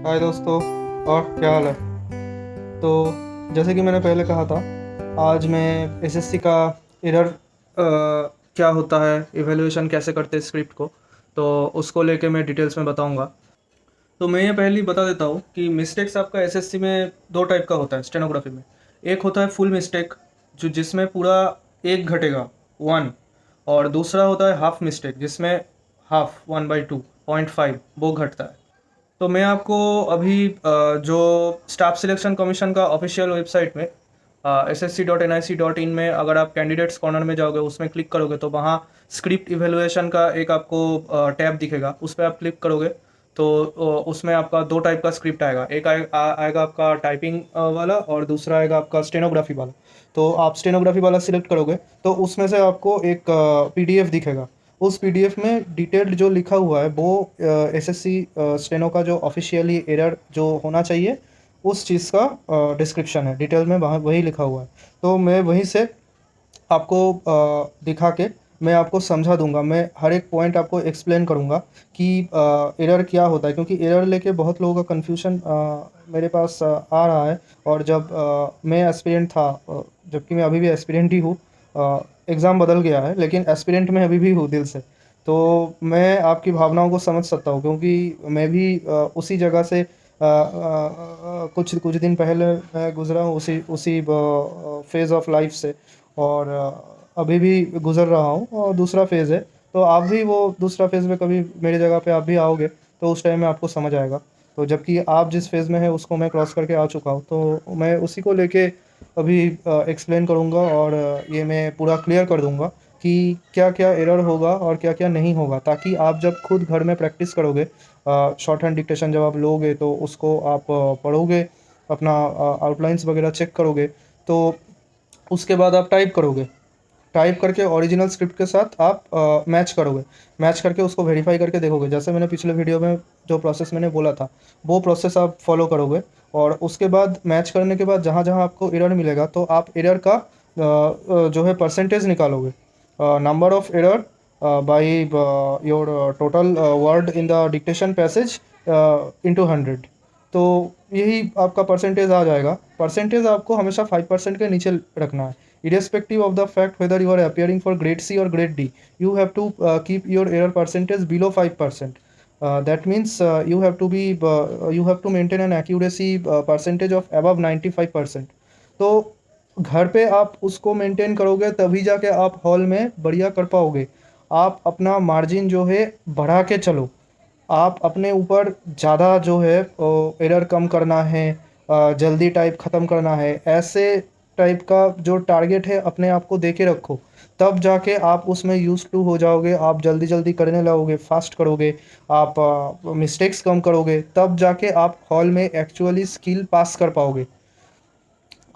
हाय दोस्तों। और क्या हाल है? तो जैसे कि मैंने पहले कहा था, आज मैं एसएससी का एरर क्या होता है, इवैल्यूएशन कैसे करते हैं स्क्रिप्ट को, तो उसको लेके मैं डिटेल्स में बताऊंगा। तो मैं ये पहले ही बता देता हूँ कि मिस्टेक्स आपका एसएससी में दो टाइप का होता है स्टेनोग्राफी में। एक होता है फुल मिस्टेक, जो जिसमें पूरा एक घटेगा, वन। और दूसरा होता है हाफ मिस्टेक, जिसमें हाफ 1/2 0.5 वो घटता है। तो मैं आपको अभी जो स्टाफ सिलेक्शन कमीशन का ऑफिशियल वेबसाइट में ssc.nic.in में अगर आप कैंडिडेट्स कॉर्नर में जाओगे, उसमें क्लिक करोगे तो वहाँ स्क्रिप्ट इवेलुएशन का एक आपको टैब दिखेगा। उस पर आप क्लिक करोगे तो उसमें आपका दो टाइप का स्क्रिप्ट आएगा। एक आएगा आपका टाइपिंग वाला, और दूसरा आएगा आपका स्टेनोग्राफी वाला। तो आप स्टेनोग्राफी वाला सिलेक्ट करोगे तो उसमें से आपको एक पीडीएफ दिखेगा। उस पीडीएफ में डिटेल्ड जो लिखा हुआ है वो एसएससी स्टेनो का जो ऑफिशियली एरर जो होना चाहिए उस चीज़ का डिस्क्रिप्शन है, डिटेल में वहाँ वही लिखा हुआ है। तो मैं वहीं से आपको दिखा के मैं आपको समझा दूंगा। मैं हर एक पॉइंट आपको एक्सप्लेन करूंगा कि एरर क्या होता है, क्योंकि एरर लेके बहुत लोगों का कन्फ्यूजन मेरे पास आ रहा है। और जब मैं एस्पिरेंट था, जबकि मैं अभी भी एस्पिरेंट ही हूँ, एग्ज़ाम बदल गया है लेकिन एस्पिरेंट में अभी भी हूँ दिल से। तो मैं आपकी भावनाओं को समझ सकता हूँ, क्योंकि मैं भी उसी जगह से कुछ कुछ दिन पहले मैं गुज़रा हूँ, उसी उसी फेज़ ऑफ लाइफ से। और अभी भी गुज़र रहा हूँ, और दूसरा फेज़ है। तो आप भी वो दूसरा फेज़ में कभी मेरी जगह पे आप भी आओगे तो उस टाइम में आपको समझ आएगा। तो जबकि आप जिस फेज़ में है उसको मैं क्रॉस करके आ चुका हूँ, तो मैं उसी को लेके अभी एक्सप्लेन करूँगा। और ये मैं पूरा क्लियर कर दूँगा कि क्या क्या एरर होगा और क्या क्या नहीं होगा, ताकि आप जब खुद घर में प्रैक्टिस करोगे, शॉर्ट हैंड डिक्टेशन जब आप लोगे तो उसको आप पढ़ोगे, अपना आउटलाइंस वगैरह चेक करोगे, तो उसके बाद आप टाइप करोगे। टाइप करके ओरिजिनल स्क्रिप्ट के साथ आप मैच करोगे। मैच करके उसको वेरीफाई करके देखोगे, जैसे मैंने पिछले वीडियो में जो प्रोसेस मैंने बोला था वो प्रोसेस आप फॉलो करोगे। और उसके बाद मैच करने के बाद जहाँ जहाँ आपको एरर मिलेगा तो आप एरर का जो है परसेंटेज निकालोगे। Number of error by your total word in the dictation passage into 100। तो यही आपका परसेंटेज आ जाएगा। परसेंटेज आपको हमेशा 5% के नीचे रखना है, irrespective of the fact whether you are appearing for grade C or grade D. You have to keep your error percentage below 5%. That means you have to maintain an accuracy percentage of above 95%. तो घर पे आप उसको maintain करोगे तभी जाके आप hall में बढ़िया कर पाओगे। आप अपना मार्जिन जो है बढ़ा के चलो। आप अपने ऊपर ज़्यादा जो है एरर कम करना है, जल्दी टाइप ख़त्म करना है, ऐसे टाइप का जो टारगेट है अपने आप को दे के रखो। तब जाके आप उसमें यूज़ टू हो जाओगे, आप जल्दी जल्दी करने लगोगे, फास्ट करोगे, आप मिस्टेक्स कम करोगे, तब जाके आप हॉल में एक्चुअली स्किल पास कर पाओगे।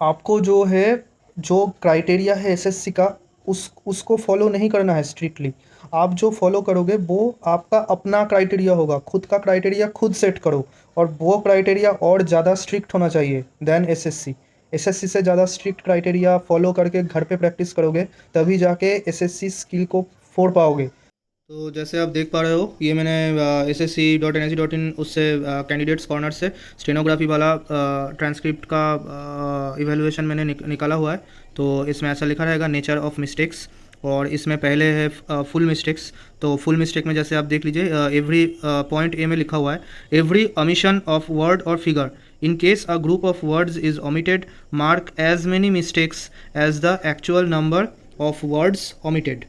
आपको जो है, जो क्राइटेरिया है एसएससी का, उसको फॉलो नहीं करना है स्ट्रिक्टली। आप जो फॉलो करोगे वो आपका अपना क्राइटेरिया होगा, खुद का क्राइटेरिया खुद सेट करो। और वो क्राइटेरिया और ज़्यादा स्ट्रिक्ट होना चाहिए देन एसएससी। एसएससी से ज़्यादा स्ट्रिक्ट क्राइटेरिया फॉलो करके घर पे प्रैक्टिस करोगे तभी जाके एसएससी स्किल को फोड़ पाओगे। तो जैसे आप देख पा रहे हो, ये मैंने SSC.NIC.in उससे कैंडिडेट्स कॉर्नर से स्टेनोग्राफी वाला ट्रांसक्रिप्ट का इवेलुएशन मैंने निकाला हुआ है। तो इसमें ऐसा लिखा रहेगा नेचर ऑफ मिस्टेक्स, और इसमें पहले है फुल मिस्टेक्स। तो फुल मिस्टेक में जैसे आप देख लीजिए, एवरी पॉइंट ए में लिखा हुआ है, every omission of word or figure in case a group of words is omitted mark as many mistakes as the actual number of words omitted।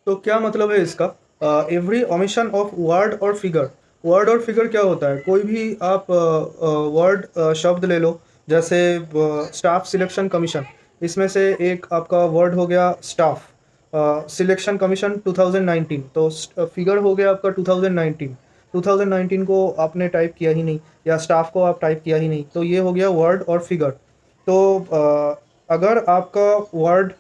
तो क्या मतलब है इसका? Every omission of word or figure. Word or figure क्या होता है? कोई भी आप वर्ड शब्द ले लो, जैसे स्टाफ सिलेक्शन कमीशन, इसमें से एक आपका वर्ड हो गया स्टाफ सिलेक्शन कमीशन 2019, तो फिगर हो गया आपका 2019। 2019 को आपने टाइप किया ही नहीं, या स्टाफ को आप टाइप किया ही नहीं, तो ये हो गया वर्ड और फिगर। तो अगर आपका वर्ड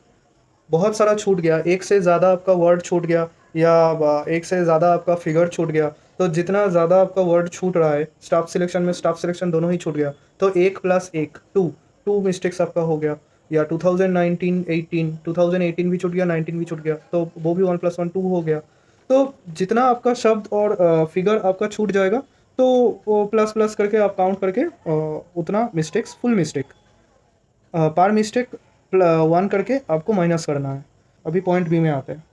बहुत सारा छूट गया, एक से ज़्यादा आपका वर्ड छूट गया, या एक से ज़्यादा आपका फिगर छूट गया, तो जितना ज़्यादा आपका वर्ड छूट रहा है, स्टाफ सिलेक्शन में स्टाफ सिलेक्शन दोनों ही छूट गया, तो 1+1 2 2 मिस्टेक्स आपका हो गया। या 2019 18 2018 भी छूट गया, 19 भी छूट गया, तो वो भी 1+1 2 हो गया। तो जितना आपका शब्द और फिगर आपका छूट जाएगा, तो वो प्लस प्लस करके आप काउंट करके उतना मिस्टेक्स, फुल मिस्टेक पर मिस्टेक 1 करके आपको माइनस करना है। अभी पॉइंट बी में आते हैं।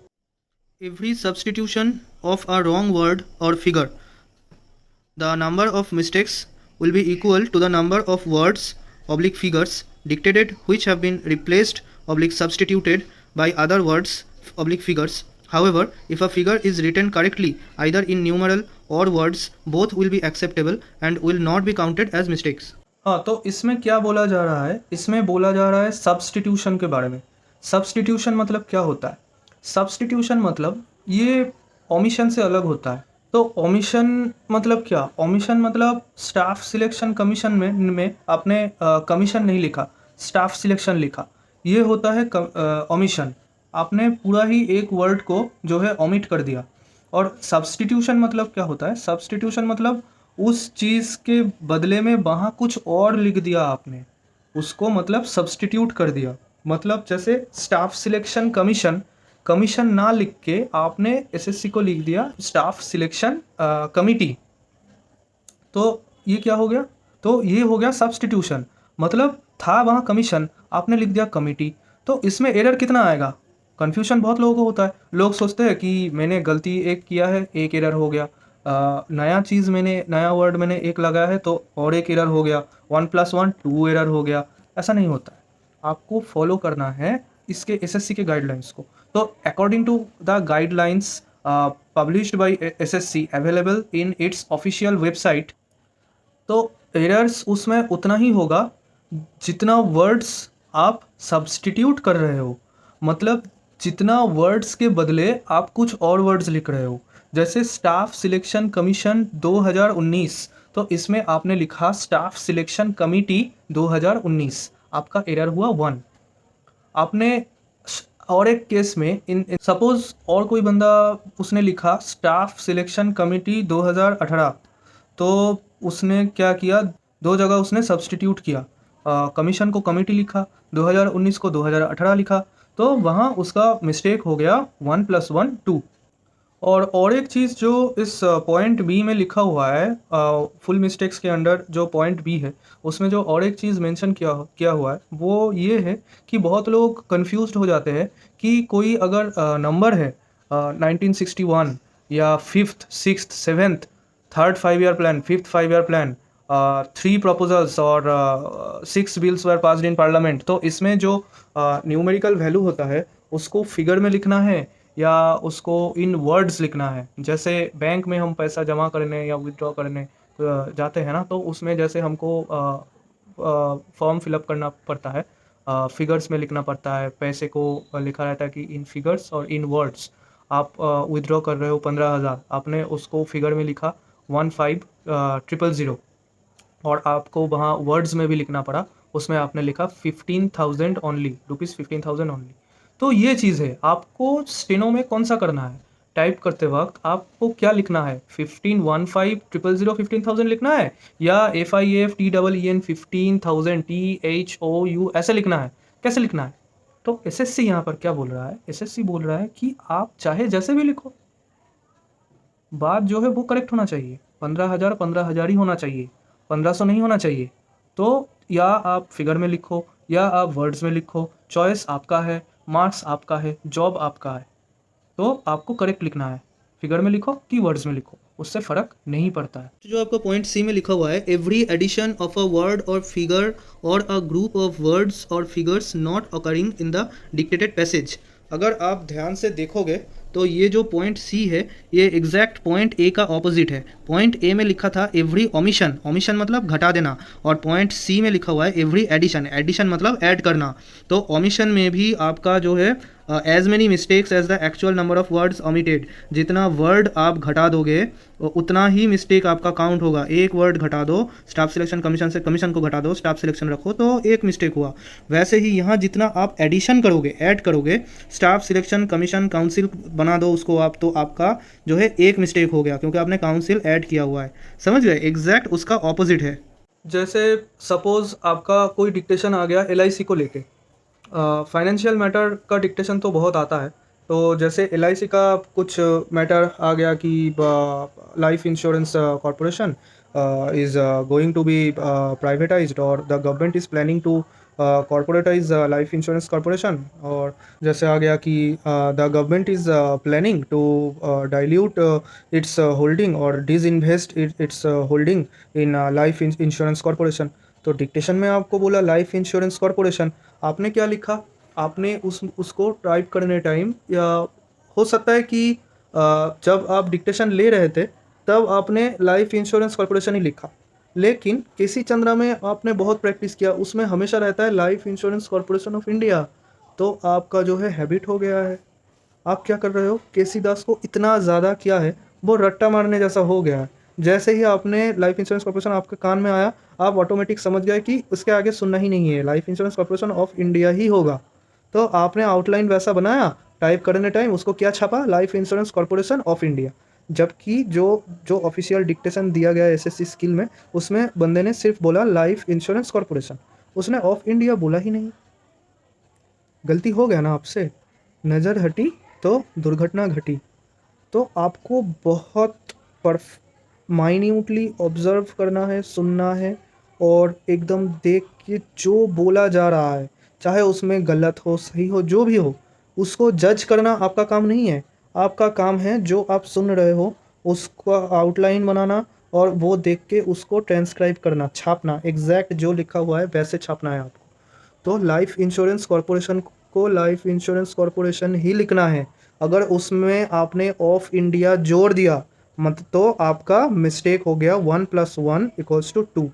Every substitution of a wrong word or figure, the number of mistakes will be equal to the number of words oblique figures dictated which have been replaced oblique substituted by other words oblique figures. However, if a figure is written correctly either in numeral or words, both will be acceptable and will not be counted as mistakes. हाँ, तो इसमें क्या बोला जा रहा है? इसमें बोला जा रहा है सब्सटीट्यूशन के बारे में। सब्सटीट्यूशन मतलब क्या होता है? सब्सटीट्यूशन मतलब ये ओमिशन से अलग होता है। तो ओमिशन मतलब क्या? ओमिशन मतलब स्टाफ सिलेक्शन कमीशन में आपने कमीशन नहीं लिखा, स्टाफ सिलेक्शन लिखा, ये होता है ओमिशन। आपने पूरा ही एक वर्ड को जो है ओमिट कर दिया। और सब्सटीट्यूशन मतलब क्या होता है? सब्सटीट्यूशन मतलब उस चीज़ के बदले में वहाँ कुछ और लिख दिया आपने, उसको मतलब सब्सटीट्यूट कर दिया। मतलब जैसे स्टाफ सिलेक्शन कमीशन, कमीशन ना लिख के आपने एसएससी को लिख दिया स्टाफ सिलेक्शन कमिटी, तो ये क्या हो गया? तो ये हो गया सब्सटीट्यूशन। मतलब था वहाँ कमीशन, आपने लिख दिया कमिटी। तो इसमें एरर कितना आएगा? कन्फ्यूजन बहुत लोगों को होता है। लोग सोचते हैं कि मैंने गलती एक किया है, एक एरर हो गया, नया वर्ड मैंने एक लगाया है तो और एक एरर हो गया, 1 + 1 2 एरर हो गया। ऐसा नहीं होता है। आपको फॉलो करना है इसके एसएससी के गाइडलाइंस को। तो according to the guidelines published by SSC available in its official website, तो एरर्स उसमें उतना ही होगा जितना वर्ड्स आप सब्सटीट्यूट कर रहे हो। मतलब जितना वर्ड्स के बदले आप कुछ और वर्ड्स लिख रहे हो। जैसे स्टाफ सिलेक्शन कमीशन 2019, तो इसमें आपने लिखा स्टाफ सिलेक्शन कमिटी 2019, आपका एरर हुआ 1। आपने और एक केस में इन सपोज और कोई बंदा उसने लिखा स्टाफ सिलेक्शन कमिटी 2018, तो उसने क्या किया, दो जगह उसने सब्सटीट्यूट किया, कमीशन को कमिटी लिखा, 2019 को 2018 लिखा, तो वहाँ उसका मिस्टेक हो गया 1 + 1 2। और एक चीज़ जो इस पॉइंट बी में लिखा हुआ है, फुल मिस्टेक्स के अंडर जो पॉइंट बी है, उसमें जो और एक चीज़ मेंशन किया हुआ है वो ये है कि बहुत लोग कंफ्यूज्ड हो जाते हैं कि कोई अगर नंबर है 1961 या 5th 6th 7th 3rd 5-year plan, 5th 5-year plan, 3 proposals और 6 bills were passed in parliament, तो इसमें जो न्यूमेरिकल वैल्यू होता है उसको फिगर में लिखना है या उसको इन वर्ड्स लिखना है। जैसे बैंक में हम पैसा जमा करने या विड्रॉ करने जाते हैं ना, तो उसमें जैसे हमको फॉर्म फिलअप करना पड़ता है, फिगर्स में लिखना पड़ता है, पैसे को लिखा रहता है कि इन फिगर्स और इन वर्ड्स। आप विड्रॉ कर रहे हो 15,000, आपने उसको फिगर में लिखा 15,000, और आपको वहाँ वर्ड्स में भी लिखना पड़ा, उसमें आपने लिखा 15,000 ओनली, ₹15,000 ओनली। तो ये चीज़ है, आपको स्टेनो में कौन सा करना है? टाइप करते वक्त आपको क्या लिखना है? 15,000 15,000 लिखना है, या FIFTEEN 15,000 THOU ऐसे लिखना है? कैसे लिखना है? तो एसएससी यहाँ पर क्या बोल रहा है? एसएससी बोल रहा है कि आप चाहे जैसे भी लिखो, बात जो है वो करेक्ट होना चाहिए। 15,000 15,000 ही होना चाहिए, 1,500 नहीं होना चाहिए। तो या आप फिगर में लिखो या आप वर्ड्स में लिखो, चॉइस आपका है, मार्क्स आपका है, जॉब आपका है। तो आपको करेक्ट लिखना है, फिगर में लिखो कि वर्ड्स में लिखो, उससे फ़र्क नहीं पड़ता है। जो आपका पॉइंट सी में लिखा हुआ है, every addition of a word or figure or a group of words or figures not occurring in the dictated passage. अगर आप ध्यान से देखोगे तो ये जो पॉइंट सी है ये एग्जैक्ट पॉइंट ए का ऑपोजिट है। पॉइंट ए में लिखा था एवरी ओमिशन, ओमिशन मतलब घटा देना, और पॉइंट सी में लिखा हुआ है एवरी एडिशन, एडिशन मतलब ऐड करना। तो ओमिशन में भी आपका जो है as many mistakes as the actual number of words omitted, जितना वर्ड आप घटा दोगे उतना ही मिस्टेक आपका काउंट होगा। एक वर्ड घटा दो स्टाफ सिलेक्शन कमीशन से, कमीशन को घटा दो स्टाफ सिलेक्शन रखो, तो एक मिस्टेक हुआ। वैसे ही यहाँ जितना आप एडिशन करोगे, ऐड करोगे, स्टाफ सिलेक्शन कमीशन काउंसिल बना दो उसको आप, तो आपका जो है एक मिस्टेक हो गया क्योंकि आपने काउंसिल ऐड किया हुआ है। समझ गए? एग्जैक्ट उसका ऑपोजिट है। जैसे सपोज आपका कोई डिक्टेशन आ गया LIC को लेके, फाइनेंशियल मैटर का डिक्टेशन तो बहुत आता है। तो जैसे LIC का कुछ मैटर आ गया कि life insurance corporation is going to be privatized, or the government is planning to corporatize life insurance corporation, और जैसे आ गया कि the government is planning to dilute its holding or disinvest its holding in life insurance corporation. तो dictation में आपको बोला life insurance corporation, आपने क्या लिखा? आपने उसको टाइप करने टाइम, या हो सकता है कि जब आप डिक्टेशन ले रहे थे तब आपने लाइफ इंश्योरेंस कॉरपोरेशन ही लिखा, लेकिन केसी चंद्रा में आपने बहुत प्रैक्टिस किया, उसमें हमेशा रहता है life insurance corporation of India, तो आपका जो है हैबिट हो गया है। आप क्या कर रहे हो? केसी दास को इतना ज़्यादा किया है, वो रट्टा मारने जैसा हो गया है। जैसे ही आपने लाइफ इंश्योरेंस कॉर्पोरेशन आपके कान में आया, आप ऑटोमेटिक समझ गए कि उसके आगे सुनना ही नहीं है, life insurance corporation of India ही होगा। तो आपने आउटलाइन वैसा बनाया, टाइप करने टाइम उसको क्या छापा? Life insurance corporation of India. जबकि जो जो ऑफिशियल डिक्टेशन दिया गया एसएससी स्किल में, उसमें बंदे ने सिर्फ बोला लाइफ इंश्योरेंस कॉर्पोरेशन, उसने ऑफ इंडिया बोला ही नहीं। गलती हो गया ना आपसे, नज़र हटी तो दुर्घटना घटी। तो आपको बहुत परफ माइन्यूटली ऑब्जर्व करना है, सुनना है, और एकदम देख के जो बोला जा रहा है, चाहे उसमें गलत हो सही हो जो भी हो, उसको जज करना आपका काम नहीं है। आपका काम है जो आप सुन रहे हो उसको आउटलाइन बनाना, और वो देख के उसको ट्रांसक्राइब करना, छापना, एग्जैक्ट जो लिखा हुआ है वैसे छापना है आपको। तो लाइफ इंश्योरेंस कॉरपोरेशन को लाइफ इंश्योरेंस कॉरपोरेशन ही लिखना है। अगर उसमें आपने ऑफ इंडिया जोड़ दिया मत, तो आपका मिस्टेक हो गया 1 + 1 = 2।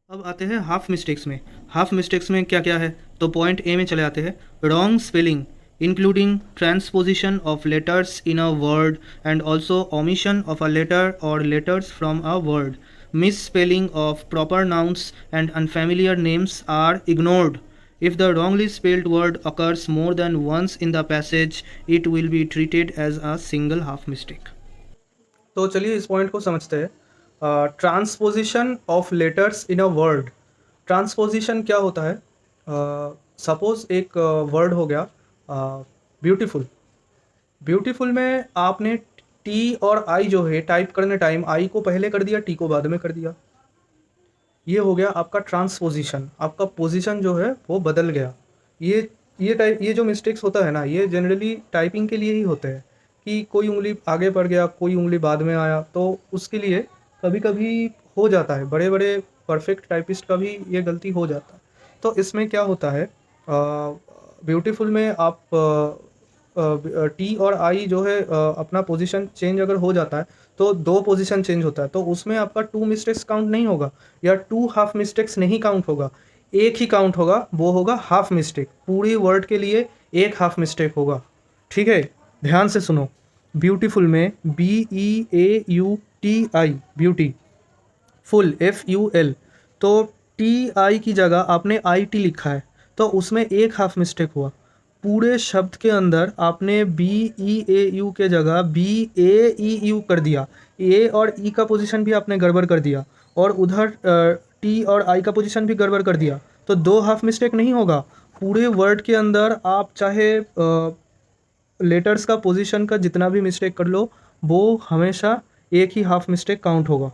अब आते हैं हाफ मिस्टेक्स में। हाफ मिस्टेक्स में क्या क्या है? तो पॉइंट ए में चले आते हैं। Wrong spelling including transposition of letters in a word and also omission of a letter और letters from a word, misspelling of proper nouns and unfamiliar names are ignored. If the wrongly spelled word occurs more than once in the passage, it will be treated as a single half mistake. तो चलिए इस point को समझते हैं। Transposition of letters in a word. Transposition क्या होता है? Suppose एक वर्ड हो गया ब्यूटीफुल। ब्यूटीफुल में आपने टी और आई जो है टाइप करने टाइम आई को पहले कर दिया, टी को बाद में कर दिया। ये हो गया आपका ट्रांसपोजिशन, आपका पोजीशन जो है वो बदल गया। ये जो मिस्टेक्स होता है ना, ये जनरली टाइपिंग के लिए ही होते हैं कि कोई उंगली आगे बढ़ गया, कोई उंगली बाद में आया, तो उसके लिए कभी कभी हो जाता है। बड़े बड़े परफेक्ट टाइपिस्ट का भी ये गलती हो जाता है। तो इसमें क्या होता है, ब्यूटीफुल में आप टी और आई जो है अपना पोजीशन चेंज अगर हो जाता है तो 2 पोजीशन चेंज होता है, तो उसमें आपका 2 मिस्टेक्स काउंट नहीं होगा, या 2 हाफ मिस्टेक्स नहीं काउंट होगा, एक ही काउंट होगा, वो होगा हाफ मिस्टेक। पूरी वर्ड के लिए एक हाफ मिस्टेक होगा। ठीक है, ध्यान से सुनो। ब्यूटीफुल में BEAUTI, ब्यूटी, फुल FUL, तो TI की जगह आपने IT लिखा है, तो उसमें एक हाफ मिस्टेक हुआ। पूरे शब्द के अंदर आपने BEAU के जगह BAEU कर दिया, ए और ई का पोजीशन भी आपने गड़बड़ कर दिया, और उधर टी और आई का पोजीशन भी गड़बड़ कर दिया, तो 2 हाफ मिस्टेक नहीं होगा। पूरे वर्ड के अंदर आप चाहे लेटर्स का पोजीशन का जितना भी मिस्टेक कर लो, वो हमेशा एक ही हाफ मिस्टेक काउंट होगा।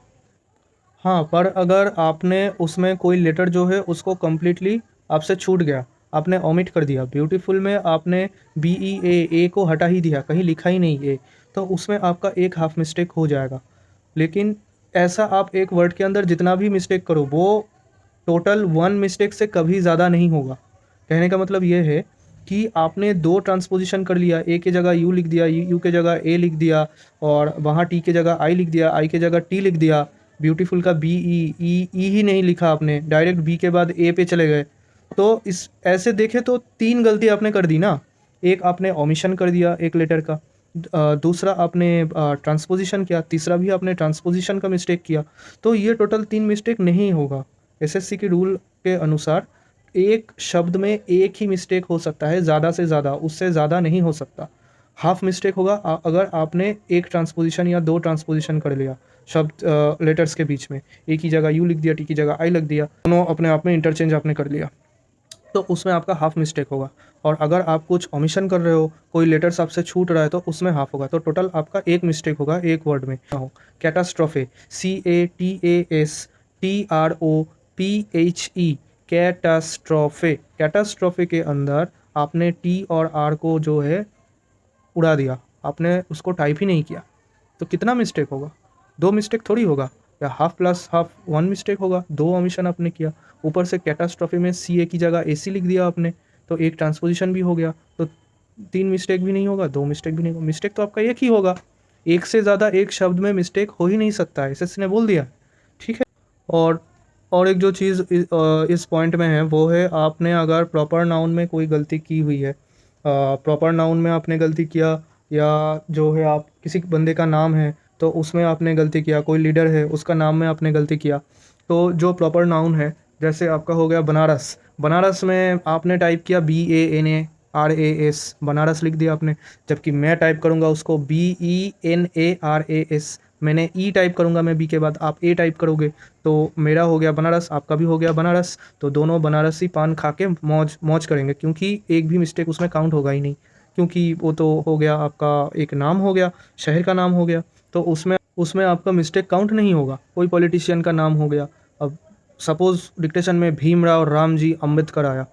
हाँ, पर अगर आपने उसमें कोई लेटर जो है उसको कम्प्लीटली आपसे छूट गया, आपने ओमिट कर दिया, ब्यूटीफुल में आपने BEA को हटा ही दिया, कहीं लिखा ही नहीं ए, तो उसमें आपका एक हाफ मिस्टेक हो जाएगा। लेकिन ऐसा आप एक वर्ड के अंदर जितना भी मिस्टेक करो, वो टोटल 1 मिस्टेक से कभी ज़्यादा नहीं होगा। कहने का मतलब ये है कि आपने 2 ट्रांसपोजिशन कर लिया, ए के जगह यू लिख दिया, यू के जगह ए लिख दिया, और वहाँ टी के जगह आई लिख दिया, आई के जगह टी लिख दिया, ब्यूटीफुल का ई ही नहीं लिखा आपने, डायरेक्ट बी के बाद ए पे चले गए। तो इस ऐसे देखे तो 3 गलती आपने कर दी ना। एक आपने ओमिशन कर दिया एक लेटर का, दूसरा आपने ट्रांसपोजिशन किया, तीसरा भी आपने ट्रांसपोजिशन का मिस्टेक किया। तो ये टोटल 3 मिस्टेक नहीं होगा। एसएससी के रूल के अनुसार एक शब्द में एक ही मिस्टेक हो सकता है, ज़्यादा से ज़्यादा, उससे ज़्यादा नहीं हो सकता। हाफ मिस्टेक होगा अगर आपने एक ट्रांसपोजिशन या 2 ट्रांसपोजिशन कर लिया शब्द लेटर्स के बीच में, ए की जगह यू लिख दिया, टी की जगह आई लिख दिया, दोनों अपने आप में इंटरचेंज आपने कर लिया। तो उसमें आपका हाफ मिस्टेक होगा। और अगर आप कुछ ओमिशन कर रहे हो, कोई लेटर्स आपसे छूट रहा है, तो उसमें हाफ होगा। तो टोटल आपका एक मिस्टेक होगा एक वर्ड में। हो कैटास्ट्रोफे, CATASTROPHE, कैटास्ट्रोफे। कैटास्ट्रोफे के अंदर आपने टी और आर को जो है उड़ा दिया, आपने उसको टाइप ही नहीं किया, तो कितना मिस्टेक होगा? दो मिस्टेक थोड़ी होगा, या half plus half one mistake होगा। दो ओमिशन आपने किया, ऊपर से कैटास्ट्रॉफी में CA की जगह AC लिख दिया आपने, तो एक ट्रांसपोजिशन भी हो गया। तो तीन मिस्टेक भी नहीं होगा, दो मिस्टेक भी नहीं होगा, मिस्टेक तो आपका एक ही होगा। एक से ज़्यादा एक शब्द में मिस्टेक हो ही नहीं सकता है, SSC ने बोल दिया। ठीक है। और और एक जो चीज़ इस पॉइंट में है वो है, आपने अगर प्रॉपर नाउन में कोई गलती की हुई है, प्रॉपर नाउन में आपने गलती किया, या जो है आप किसी बंदे का नाम है तो उसमें आपने गलती किया, कोई लीडर है उसका नाम में आपने गलती किया, तो जो प्रॉपर नाउन है, जैसे आपका हो गया बनारस, बनारस में आपने टाइप किया BANARAS, बनारस लिख दिया आपने। जबकि मैं टाइप करूँगा उसको BENARAS, मैंने ई टाइप करूँगा मैं बी के बाद, आप ए टाइप करोगे, तो मेरा हो गया बनारस, आपका भी हो गया बनारस। तो दोनों बनारसी पान खा के मौज मौज करेंगे, क्योंकि एक भी मिस्टेक उसमें काउंट होगा ही नहीं, क्योंकि वो तो हो गया आपका एक नाम हो गया, शहर का नाम हो गया, तो उसमें उसमें आपका मिस्टेक काउंट नहीं होगा। कोई पॉलिटिशियन का नाम हो गया, अब सपोज़ डिक्टेशन में भीमराव रामजी अम्बेडकर आया,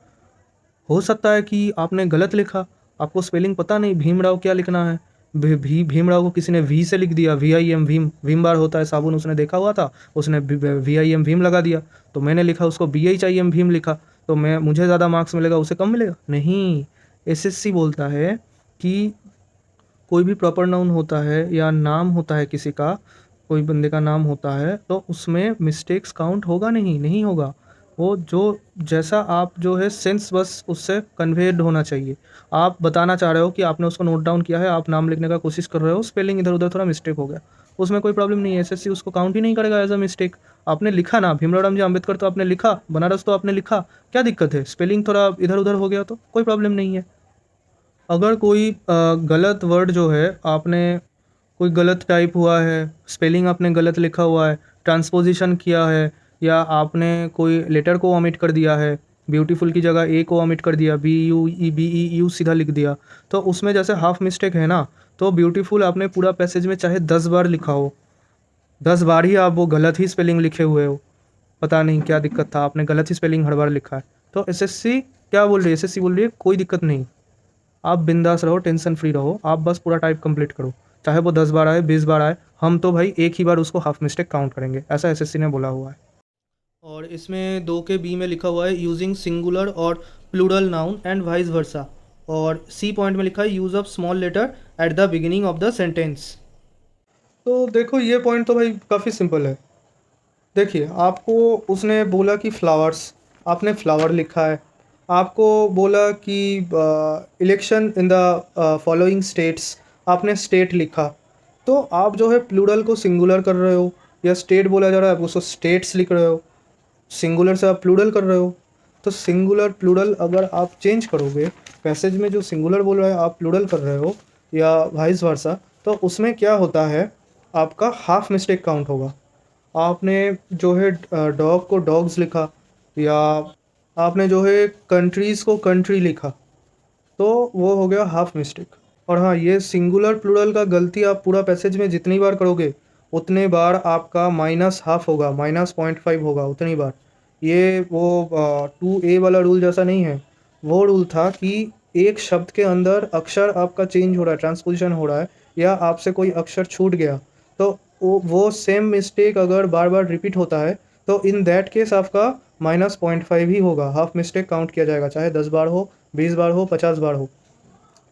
हो सकता है कि आपने गलत लिखा, आपको स्पेलिंग पता नहीं भीमराव क्या लिखना है, भीमराव को किसी ने वी से लिख दिया, VIM भीम बार होता है साबुन, उसने देखा हुआ था, उसने VIM भीम लगा दिया, तो मैंने लिखा उसको BHIM भीम लिखा, तो मुझे ज़्यादा मार्क्स मिलेगा, उसे कम मिलेगा? नहीं। SSC बोलता है कि कोई भी प्रॉपर नाउन होता है या नाम होता है किसी का, कोई बंदे का नाम होता है, तो उसमें मिस्टेक्स काउंट होगा नहीं, नहीं होगा। वो जो जैसा आप जो है सेंस बस उससे कन्वेड होना चाहिए। आप बताना चाह रहे हो कि आपने उसको नोट डाउन किया है, आप नाम लिखने का कोशिश कर रहे हो, स्पेलिंग इधर उधर थोड़ा मिस्टेक हो गया, उसमें कोई प्रॉब्लम नहीं है, SSC उसको काउंट ही नहीं करेगा एज अ मिस्टेक। आपने लिखा ना भीमराव रामजी अम्बेडकर, तो आपने लिखा, बनारस तो आपने लिखा, क्या दिक्कत है? स्पेलिंग थोड़ा इधर उधर हो गया तो कोई प्रॉब्लम नहीं है। अगर कोई गलत वर्ड जो है आपने, कोई गलत टाइप हुआ है, स्पेलिंग आपने गलत लिखा हुआ है, ट्रांसपोजिशन किया है, या आपने कोई लेटर को ओमिट कर दिया है, ब्यूटीफुल की जगह ए को ओमिट कर दिया, BUEBEU सीधा लिख दिया, तो उसमें जैसे हाफ मिस्टेक है ना, तो ब्यूटीफुल आपने पूरा पैसेज में चाहे 10 बार लिखा हो, 10 बार ही आप वो गलत ही स्पेलिंग लिखे हुए हो, पता नहीं क्या दिक्कत था, आपने गलत ही स्पेलिंग हर बार लिखा है, तो SSC क्या बोल रही है? SSC बोल रही है कोई दिक्कत नहीं, आप बिंदास रहो, टेंशन फ्री रहो, आप बस पूरा टाइप कंप्लीट करो, चाहे वो 10 बार आए 20 बार आए, हम तो भाई एक ही बार उसको हाफ मिस्टेक काउंट करेंगे, ऐसा SSC ने बोला हुआ है। और इसमें 2 के B में लिखा हुआ है using singular or plural noun and vice versa, और C पॉइंट में लिखा है use of small letter at the beginning of the sentence. तो देखो ये पॉइंट तो भाई काफ़ी सिंपल है। देखिए, आपको उसने बोला कि फ्लावर्स, आपने फ्लावर लिखा है। आपको बोला कि election in the following states, आपने स्टेट लिखा। तो आप जो है प्लूरल को सिंगुलर कर रहे हो, या स्टेट बोला जा रहा है आप उसको स्टेट्स लिख रहे हो, सिंगुलर से आप प्लूरल कर रहे हो। तो सिंगुलर प्लूरल अगर आप चेंज करोगे, पैसेज में जो सिंगुलर बोल रहा है आप प्लूरल कर रहे हो, या वाइस वर्सा, तो उसमें क्या होता है, आपका हाफ मिस्टेक काउंट होगा। आपने जो है डॉग को डॉग्स लिखा, या आपने जो है कंट्रीज़ को कंट्री लिखा, तो वो हो गया हाफ मिस्टेक। और हाँ, ये सिंगुलर प्लूरल का गलती आप पूरा पैसेज में जितनी बार करोगे उतने बार आपका माइनस हाफ होगा, -0.5 होगा उतनी बार। ये वो 2A वाला रूल जैसा नहीं है, वो रूल था कि एक शब्द के अंदर अक्षर आपका चेंज हो रहा है, ट्रांसपोजिशन हो रहा है, या आपसे कोई अक्षर छूट गया, तो वो सेम मिस्टेक अगर बार बार रिपीट होता है, तो इन दैट केस आपका -0.5 ही होगा, हाफ मिस्टेक काउंट किया जाएगा, चाहे 10 बार हो, 20 बार हो, 50 बार हो।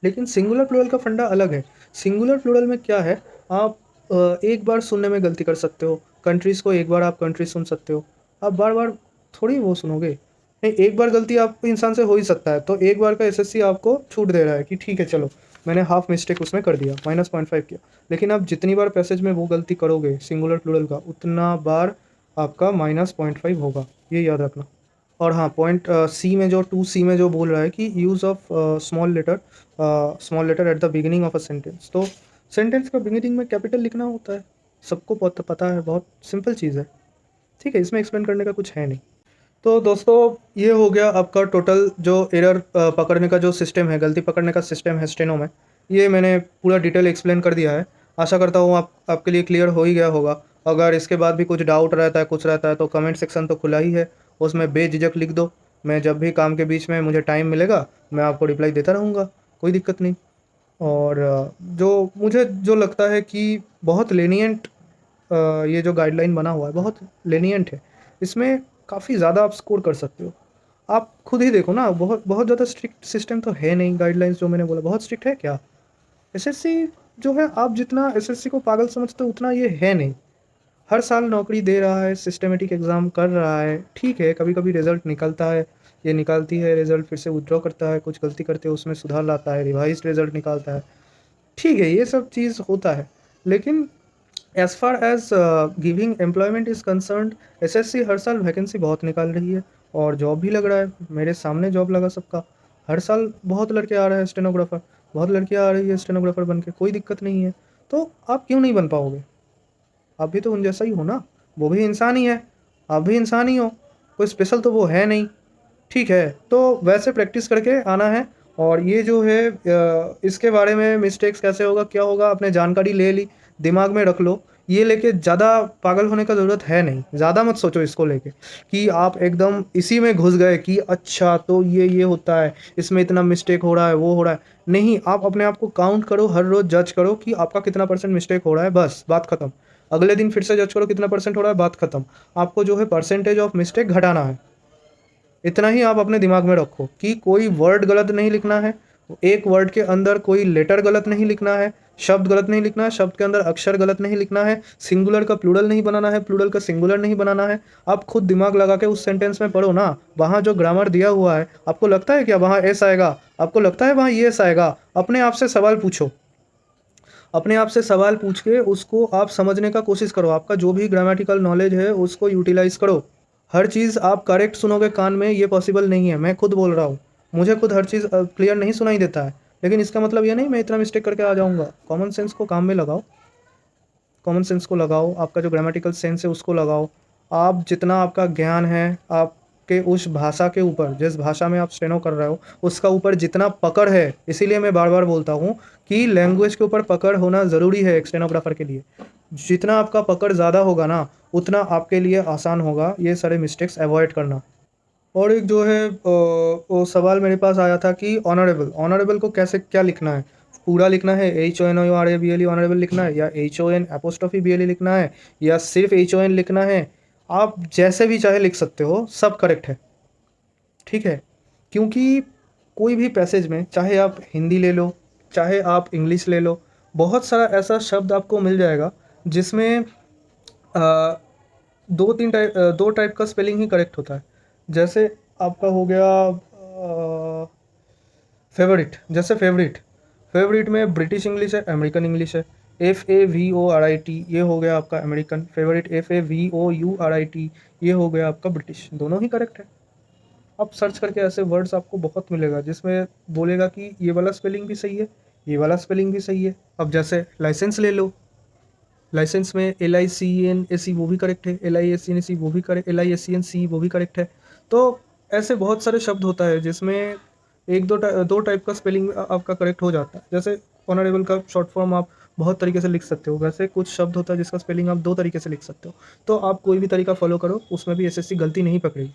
लेकिन सिंगुलर प्लूरल का फंडा अलग है। सिंगुलर प्लूरल में क्या है, आप एक बार सुनने में गलती कर सकते हो, कंट्रीज़ को एक बार आप कंट्रीज सुन सकते हो, आप बार बार थोड़ी वो सुनोगे। नहीं, एक बार गलती आप इंसान से हो ही सकता है, तो एक बार का SSC आपको छूट दे रहा है कि ठीक है चलो, मैंने हाफ मिस्टेक उसमें कर दिया, -0.5 किया। लेकिन आप जितनी बार पैसेज में वो गलती करोगे सिंगुलर प्लूरल का, उतना बार आपका -0.5 होगा, ये याद रखना। और हाँ, पॉइंट C में जो 2C में जो बोल रहा है कि use of small letter at the beginning of a sentence, तो सेंटेंस का बिगिनिंग में कैपिटल लिखना होता है, सबको पता है, बहुत सिंपल चीज़ है। ठीक है, इसमें एक्सप्लेन करने का कुछ है नहीं। तो दोस्तों ये हो गया आपका टोटल जो एरर पकड़ने का जो सिस्टम है, गलती पकड़ने का सिस्टम है स्टेनो में, ये मैंने पूरा डिटेल एक्सप्लेन कर दिया है। आशा करता हूँ आपके लिए क्लियर हो ही गया होगा। अगर इसके बाद भी कुछ डाउट रहता है, कुछ रहता है, तो कमेंट सेक्शन तो खुला ही है, उसमें बेझिझक लिख दो। मैं जब भी काम के बीच में मुझे टाइम मिलेगा, मैं आपको रिप्लाई देता रहूँगा, कोई दिक्कत नहीं। और जो मुझे जो लगता है कि बहुत lenient ये जो गाइडलाइन बना हुआ है बहुत lenient है। इसमें काफ़ी ज़्यादा आप स्कोर कर सकते हो। आप खुद ही देखो ना, बहुत बहुत ज़्यादा स्ट्रिक्ट सिस्टम तो है नहीं। गाइडलाइंस जो मैंने बोला बहुत स्ट्रिक्ट है क्या? एसएससी जो है, आप जितना एसएससी को पागल समझते हो उतना ये है नहीं। हर साल नौकरी दे रहा है, सिस्टमेटिक एग्ज़ाम कर रहा है, ठीक है, कभी-कभी रिज़ल्ट निकलता है, ये निकालती है रिज़ल्ट, फिर से विथड्रॉ करता है, कुछ गलती करते हो उसमें सुधार लाता है, रिवाइज़्ड रिज़ल्ट निकालता है। ठीक है, ये सब चीज़ होता है। लेकिन as far as giving employment is concerned, SSC हर साल वैकेंसी बहुत निकाल रही है और जॉब भी लग रहा है। मेरे सामने जॉब लगा सबका। हर साल बहुत लड़के आ रहे हैं स्टेनोग्राफ़र, बहुत लड़कियाँ आ रही है स्टेनोग्राफ़र बन के, कोई दिक्कत नहीं है। तो आप क्यों नहीं बन पाओगे? आप भी तो उन जैसा ही हो ना, वो भी इंसान ही है, आप भी इंसान ही हो, कोई स्पेशल तो वो है नहीं। ठीक है, तो वैसे प्रैक्टिस करके आना है। और ये जो है इसके बारे में मिस्टेक्स कैसे होगा, क्या होगा, आपने जानकारी ले ली, दिमाग में रख लो। ये लेके ज़्यादा पागल होने का ज़रूरत है नहीं, ज़्यादा मत सोचो इसको लेके कि आप एकदम इसी में घुस गए कि अच्छा तो ये होता है, इसमें इतना मिस्टेक हो रहा है, वो हो रहा है। नहीं, आप अपने आप को काउंट करो, हर रोज़ जज करो कि आपका कितना परसेंट मिस्टेक हो रहा है, बस बात खत्म। अगले दिन फिर से जज करो कितना परसेंट हो रहा है, बात खत्म। आपको जो है परसेंटेज ऑफ मिस्टेक घटाना है। इतना ही आप अपने दिमाग में रखो कि कोई वर्ड गलत नहीं लिखना है, एक वर्ड के अंदर कोई लेटर गलत नहीं लिखना है, शब्द गलत नहीं लिखना है, शब्द के अंदर अक्षर गलत नहीं लिखना है, सिंगुलर का प्लूरल नहीं बनाना है, प्लूरल का सिंगुलर नहीं बनाना है। आप खुद दिमाग लगा के उस सेंटेंस में पढ़ो ना, वहाँ जो ग्रामर दिया हुआ है, आपको लगता है क्या वहाँ एस आएगा? आपको लगता है वहाँ येस आएगा? अपने आप से सवाल पूछो। अपने आप से सवाल पूछ के उसको आप समझने का कोशिश करो। आपका जो भी ग्रामेटिकल नॉलेज है उसको यूटिलाइज़ करो। हर चीज़ आप करेक्ट सुनोगे कान में, ये पॉसिबल नहीं है। मैं खुद बोल रहा हूँ, मुझे खुद हर चीज़ क्लियर नहीं सुनाई देता है, लेकिन इसका मतलब ये नहीं मैं इतना मिस्टेक करके आ जाऊँगा। कॉमन सेंस को काम में लगाओ, कॉमन सेंस को लगाओ, आपका जो ग्रामेटिकल सेंस है उसको लगाओ। आप जितना आपका ज्ञान है, आपके उस भाषा के ऊपर, जिस भाषा में आप स्टेनो कर रहे हो, उसका ऊपर जितना पकड़ है, इसीलिए मैं बार-बार बोलता हूँ कि लैंग्वेज के ऊपर पकड़ होना ज़रूरी है एक स्टेनोग्राफर के लिए। जितना आपका पकड़ ज़्यादा होगा ना, उतना आपके लिए आसान होगा ये सारे मिस्टेक्स अवॉइड करना। और एक जो है वो सवाल मेरे पास आया था कि ऑनरेबल, ऑनरेबल को कैसे क्या लिखना है? पूरा लिखना है HONORABLE ऑनरेबल लिखना है, या HON एपोस्ट्रोफी BLE लिखना है, या सिर्फ HON लिखना है? आप जैसे भी चाहे लिख सकते हो, सब करेक्ट है, ठीक है? क्योंकि कोई भी पैसेज में चाहे आप हिंदी ले लो, चाहे आप इंग्लिश ले लो, बहुत सारा ऐसा शब्द आपको मिल जाएगा जिसमें अ, 2 टाइप का स्पेलिंग ही करेक्ट होता है। जैसे आपका हो गया फेवरिट, जैसे फेवरिट, फेवरिट में ब्रिटिश इंग्लिश है, अमेरिकन इंग्लिश है। FAVORIT ये हो गया आपका अमेरिकन। फेवरिट FAVOURIT ये हो गया आपका ब्रिटिश। दोनों ही करेक्ट है। आप सर्च करके ऐसे वर्ड्स आपको बहुत मिलेगा जिसमें बोलेगा कि ये वाला स्पेलिंग भी सही है, ये वाला स्पेलिंग भी सही है। अब जैसे लाइसेंस ले लो, लाइसेंस में LICENSE वो भी करेक्ट है, LISCNC वो भी करेक्ट, LISCNC वो भी करेक्ट है। तो ऐसे बहुत सारे शब्द होता है जिसमें एक दो टाइप का स्पेलिंग आपका करेक्ट हो जाता है। जैसे ऑनरेबल का शॉर्ट फॉर्म आप बहुत तरीके से लिख सकते हो, वैसे कुछ शब्द होता है जिसका स्पेलिंग आप 2 तरीके से लिख सकते हो। तो आप कोई भी तरीका फॉलो करो, उसमें भी एसएससी गलती नहीं पकड़ेगी।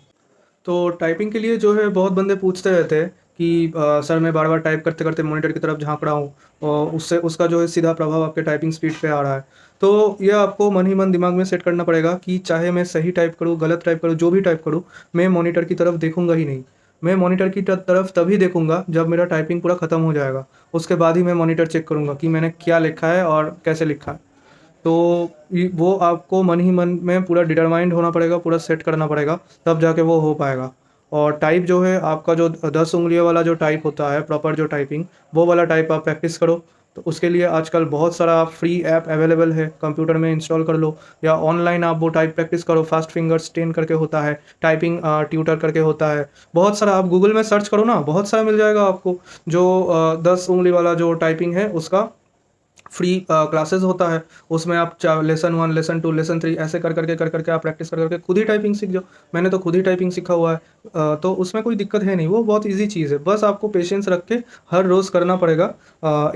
तो टाइपिंग के लिए जो है बहुत बंदे पूछते रहते हैं कि सर मैं बार बार टाइप करते करते मॉनिटर की तरफ झांक रहा हूँ और उससे उसका जो है सीधा प्रभाव आपके टाइपिंग स्पीड पे आ रहा है। तो ये आपको मन ही मन दिमाग में सेट करना पड़ेगा कि चाहे मैं सही टाइप करूँ, गलत टाइप करूँ, जो भी टाइप करूँ, मैं मॉनिटर की तरफ देखूंगा ही नहीं। मैं मॉनिटर की तरफ तभी देखूंगा जब मेरा टाइपिंग पूरा ख़त्म हो जाएगा। उसके बाद ही मैं मॉनिटर चेक करूँगा कि मैंने क्या लिखा है और कैसे लिखा है। तो वो आपको मन ही मन में पूरा डिटरमाइंड होना पड़ेगा, पूरा सेट करना पड़ेगा, तब जाके वो हो पाएगा। और टाइप जो है आपका जो 10 उंगलियों वाला जो टाइप होता है प्रॉपर जो टाइपिंग, वो वाला टाइप आप प्रैक्टिस करो। तो उसके लिए आजकल बहुत सारा फ्री ऐप अवेलेबल है, कंप्यूटर में इंस्टॉल कर लो, या ऑनलाइन आप वो टाइप प्रैक्टिस करो। फास्ट फिंगर्स 10 करके होता है, टाइपिंग ट्यूटर करके होता है, बहुत सारा। आप गूगल में सर्च करो ना, बहुत सारा मिल जाएगा आपको जो 10 उंगली वाला जो टाइपिंग है उसका फ्री क्लासेस होता है, उसमें आप लेसन 1 लेसन 2 लेसन 3 ऐसे कर करके आप प्रैक्टिस कर करके खुद ही टाइपिंग सीख जाओ। मैंने तो खुद ही टाइपिंग सीखा हुआ है। तो उसमें कोई दिक्कत है नहीं, वो बहुत ईजी चीज़ है। बस आपको पेशेंस रख के हर रोज़ करना पड़ेगा।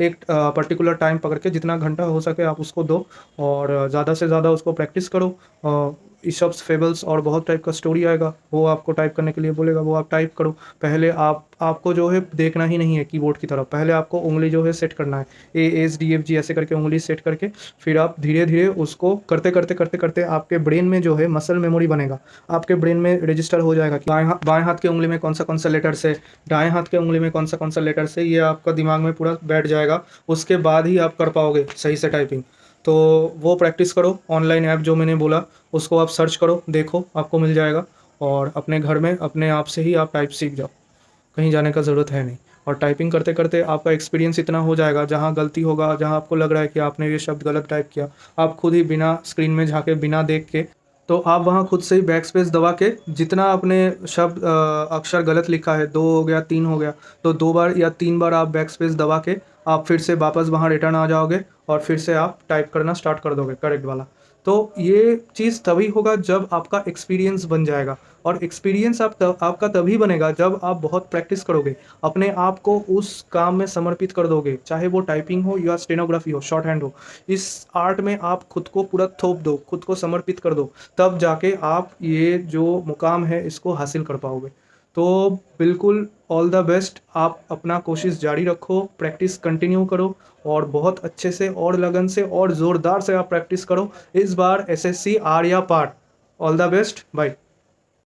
एक पर्टिकुलर टाइम पकड़ के जितना घंटा हो सके आप उसको दो, और ज़्यादा से ज़्यादा उसको प्रैक्टिस करो। ईशॉप्स फेबल्स और बहुत टाइप का स्टोरी आएगा, वो आपको टाइप करने के लिए बोलेगा, वो आप टाइप करो। पहले आपको जो है देखना ही नहीं है कीबोर्ड की तरफ, पहले आपको उंगली जो है सेट करना है, ASDFG ऐसे करके उंगली सेट करके फिर आप धीरे धीरे उसको करते करते करते करते आपके ब्रेन में जो है मसल मेमोरी बनेगा। आपके ब्रेन में रजिस्टर हो जाएगा कि बाएं हाथ के उंगली में कौन सा लेटर्स है, दाएं हाथ के उंगली में कौन सा लेटर्स है, ये आपका दिमाग में पूरा बैठ जाएगा। उसके बाद ही आप कर पाओगे सही से टाइपिंग। तो वो प्रैक्टिस करो। ऑनलाइन ऐप जो मैंने बोला उसको आप सर्च करो, देखो आपको मिल जाएगा, और अपने घर में अपने आप से ही आप टाइप सीख जाओ, कहीं जाने का ज़रूरत है नहीं। और टाइपिंग करते करते आपका एक्सपीरियंस इतना हो जाएगा, जहाँ गलती होगा, जहाँ आपको लग रहा है कि आपने ये शब्द गलत टाइप किया, आप खुद ही बिना स्क्रीन में झाँके बिना देख के, तो आप वहाँ खुद से ही बैक स्पेस दबा के जितना आपने शब्द अक्षर गलत लिखा है, 2 हो गया 3 हो गया, तो 2 बार या 3 बार आप बैक स्पेस दबा के आप फिर से वापस वहाँ रिटर्न आ जाओगे, और फिर से आप टाइप करना स्टार्ट कर दोगे करेक्ट वाला। तो ये चीज़ तभी होगा जब आपका एक्सपीरियंस बन जाएगा, और एक्सपीरियंस आपका तभी बनेगा जब आप बहुत प्रैक्टिस करोगे, अपने आप को उस काम में समर्पित कर दोगे, चाहे वो टाइपिंग हो या स्टेनोग्राफी हो, शॉर्ट हैंड हो। इस आर्ट में आप खुद को पूरा थोप दो, खुद को समर्पित कर दो, तब जाके आप ये जो मुकाम है इसको हासिल कर पाओगे। तो बिल्कुल ऑल द बेस्ट, आप अपना कोशिश जारी रखो, प्रैक्टिस कंटिन्यू करो, और बहुत अच्छे से और लगन से और ज़ोरदार से आप प्रैक्टिस करो। इस बार SSC आर या पार। All the best, bye.